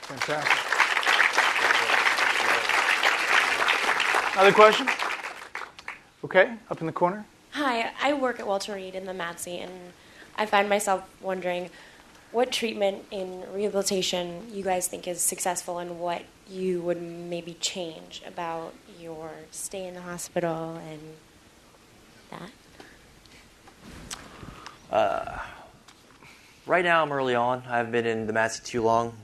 Fantastic. Other question? Okay, up in the corner. Hi, I work at Walter Reed in the MATC, and I find myself wondering what treatment in rehabilitation you guys think is successful and what you would maybe change about your stay in the hospital and that. Right now, I'm early on. I haven't been in the MATC too long.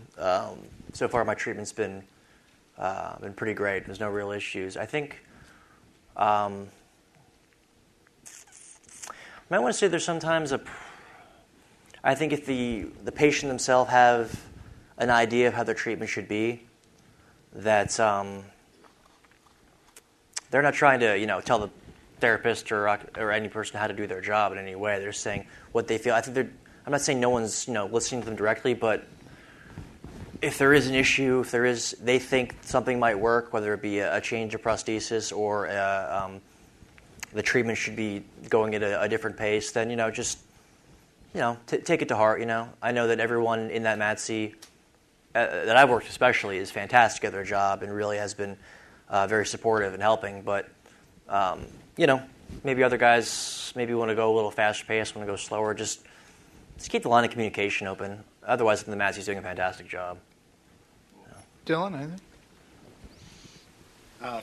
So far, my treatment's been pretty great. There's no real issues. I think I might want to say there's sometimes I think if the patient themselves have an idea of how their treatment should be, that they're not trying to tell the therapist or any person how to do their job in any way. They're saying what they feel. I think I'm not saying no one's listening to them directly, but if there is an issue, if they think something might work, whether it be a change of prosthesis or the treatment should be going at a different pace, then just take it to heart. I know that everyone in that MATC that I've worked especially is fantastic at their job and really has been very supportive and helping. But maybe other guys maybe want to go a little faster paced, want to go slower. Just keep the line of communication open. Otherwise, I think the MATC's doing a fantastic job. Dylan, anything?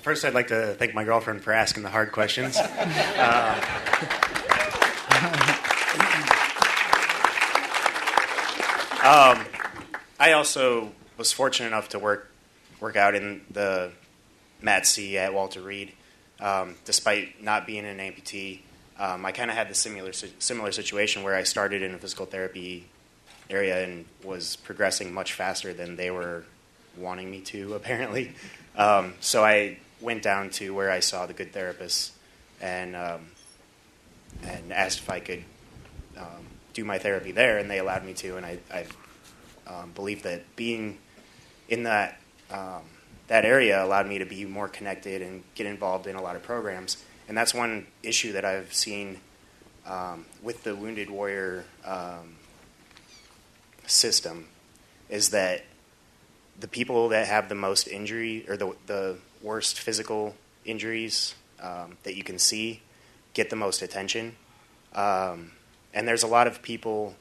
First, I'd like to thank my girlfriend for asking the hard questions. I also was fortunate enough to work out in the MATC at Walter Reed. Despite not being an amputee, I kind of had the similar situation where I started in a physical therapy area and was progressing much faster than they were wanting me to, apparently. So I went down to where I saw the good therapists and asked if I could do my therapy there, and they allowed me to. And I believe that being in that area allowed me to be more connected and get involved in a lot of programs. And that's one issue that I've seen with the Wounded Warrior system, is that the people that have the most injury or the worst physical injuries that you can see get the most attention. And there's a lot of people,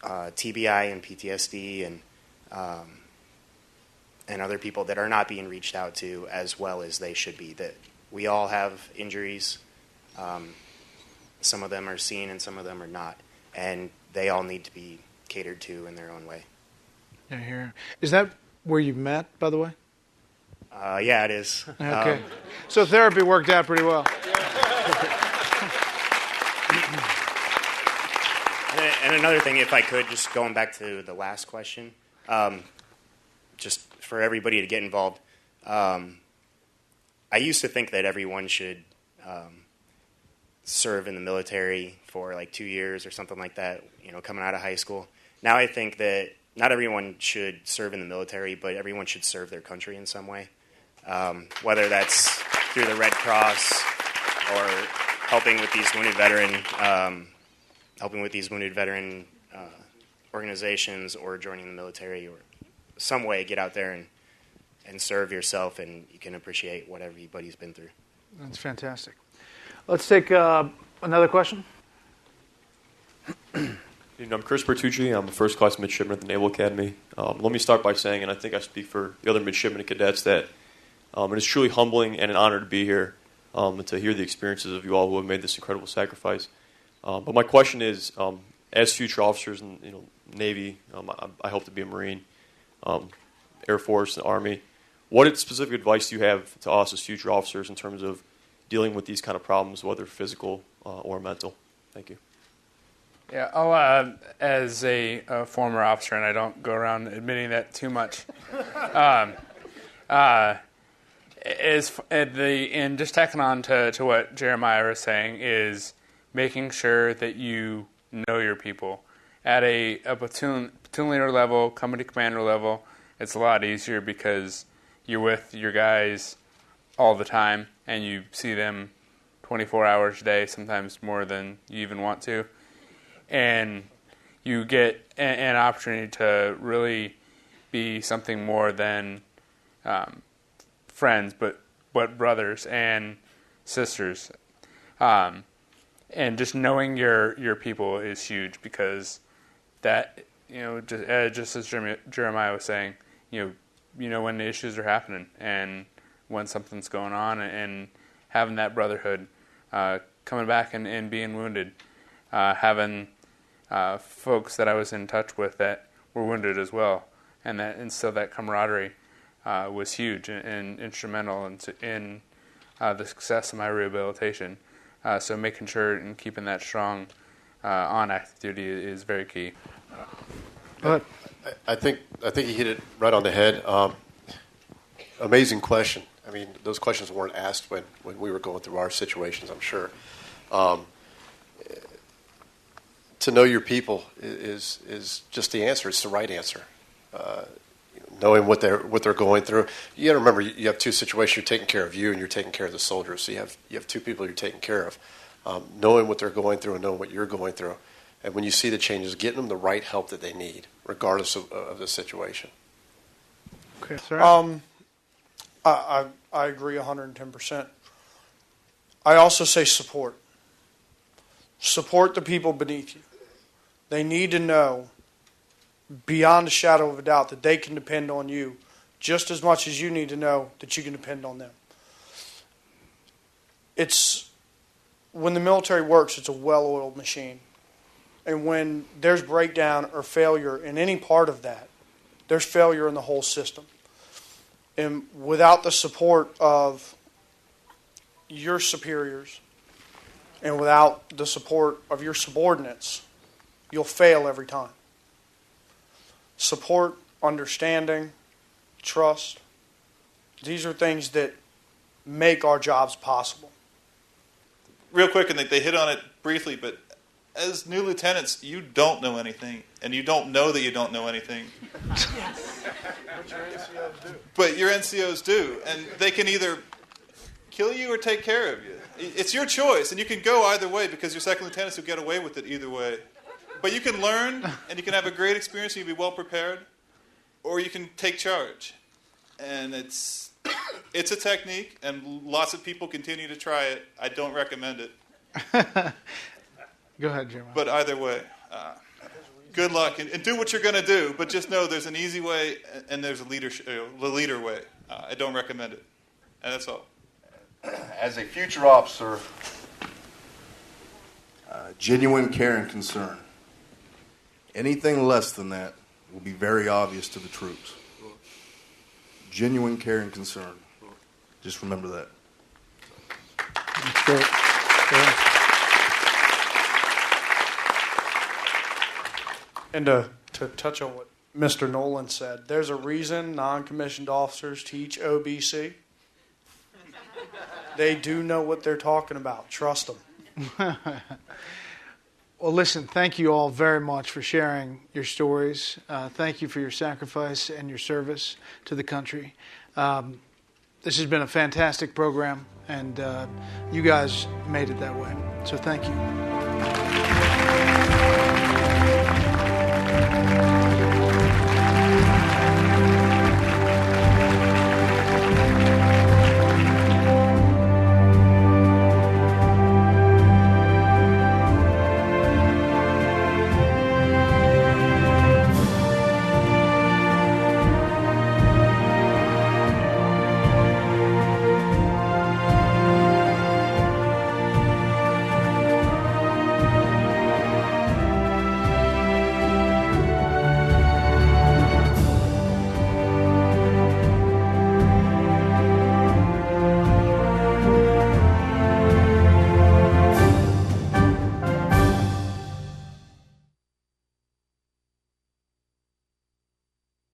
TBI and PTSD and other people that are not being reached out to as well as they should be. That we all have injuries. Some of them are seen and some of them are not. And they all need to be catered to in their own way. Yeah, here. Is that where you met, by the way? Yeah, it is. Okay. So therapy worked out pretty well. And another thing, if I could, just going back to the last question, just for everybody to get involved, I used to think that everyone should serve in the military for like 2 years or something like that, coming out of high school. Now I think that not everyone should serve in the military, but everyone should serve their country in some way, whether that's through the Red Cross or helping with these wounded veteran organizations, or joining the military, or some way get out there and serve yourself, and you can appreciate what everybody's been through. That's fantastic. Let's take another question. I'm Chris Bertucci. I'm a first-class midshipman at the Naval Academy. Let me start by saying, and I think I speak for the other midshipmen and cadets, that it is truly humbling and an honor to be here and to hear the experiences of you all who have made this incredible sacrifice. But my question is, as future officers in Navy, I hope to be a Marine, Air Force, and Army, what specific advice do you have to us as future officers in terms of dealing with these kind of problems, whether physical or mental? Thank you. Yeah, I'll, as a former officer, and I don't go around admitting that too much, and just tacking on to what Jeremiah was saying, is making sure that you know your people. At a platoon leader level, company commander level, it's a lot easier because you're with your guys all the time, and you see them 24 hours a day, sometimes more than you even want to. And you get an opportunity to really be something more than friends, but brothers and sisters. And just knowing your people is huge, because that, just as Jeremiah was saying, you know when the issues are happening and when something's going on, and having that brotherhood, coming back and being wounded, having folks that I was in touch with that were wounded as well, and so that camaraderie was huge and instrumental in the success of my rehabilitation. So making sure and keeping that strong on active duty is very key. But I think he hit it right on the head. Amazing question. I mean, those questions weren't asked when we were going through our situations, I'm sure. To know your people is just the answer. It's the right answer. Knowing what they're going through. You got to remember, you have two situations. You're taking care of you, and you're taking care of the soldiers. So you have two people you're taking care of. Knowing what they're going through and knowing what you're going through. And when you see the changes, getting them the right help that they need, regardless of the situation. okay, sir. I agree 110%. I also say support. Support the people beneath you. They need to know, beyond a shadow of a doubt, that they can depend on you just as much as you need to know that you can depend on them. When the military works, it's a well-oiled machine. And when there's breakdown or failure in any part of that, there's failure in the whole system. And without the support of your superiors and without the support of your subordinates, you'll fail every time. Support, understanding, trust, these are things that make our jobs possible. Real quick, and they hit on it briefly, but as new lieutenants, you don't know anything, and you don't know that you don't know anything. But your NCOs do, and they can either kill you or take care of you. It's your choice, and you can go either way, because your second lieutenants will get away with it either way. But you can learn, and you can have a great experience, and you'll be well prepared, or you can take charge. And it's a technique, and lots of people continue to try it. I don't recommend it. Go ahead, Jeremiah. But either way, good luck, and do what you're going to do. But just know there's an easy way, and there's the leader way. I don't recommend it, and that's all. As a future officer, genuine care and concern. Anything less than that will be very obvious to the troops. Genuine care and concern. Just remember that. That's great. Yeah. And to touch on what Mr. Nolan said, there's a reason non-commissioned officers teach OBC. They do know what they're talking about. Trust them. Well, listen, thank you all very much for sharing your stories. Thank you for your sacrifice and your service to the country. This has been a fantastic program, and you guys made it that way. So thank you.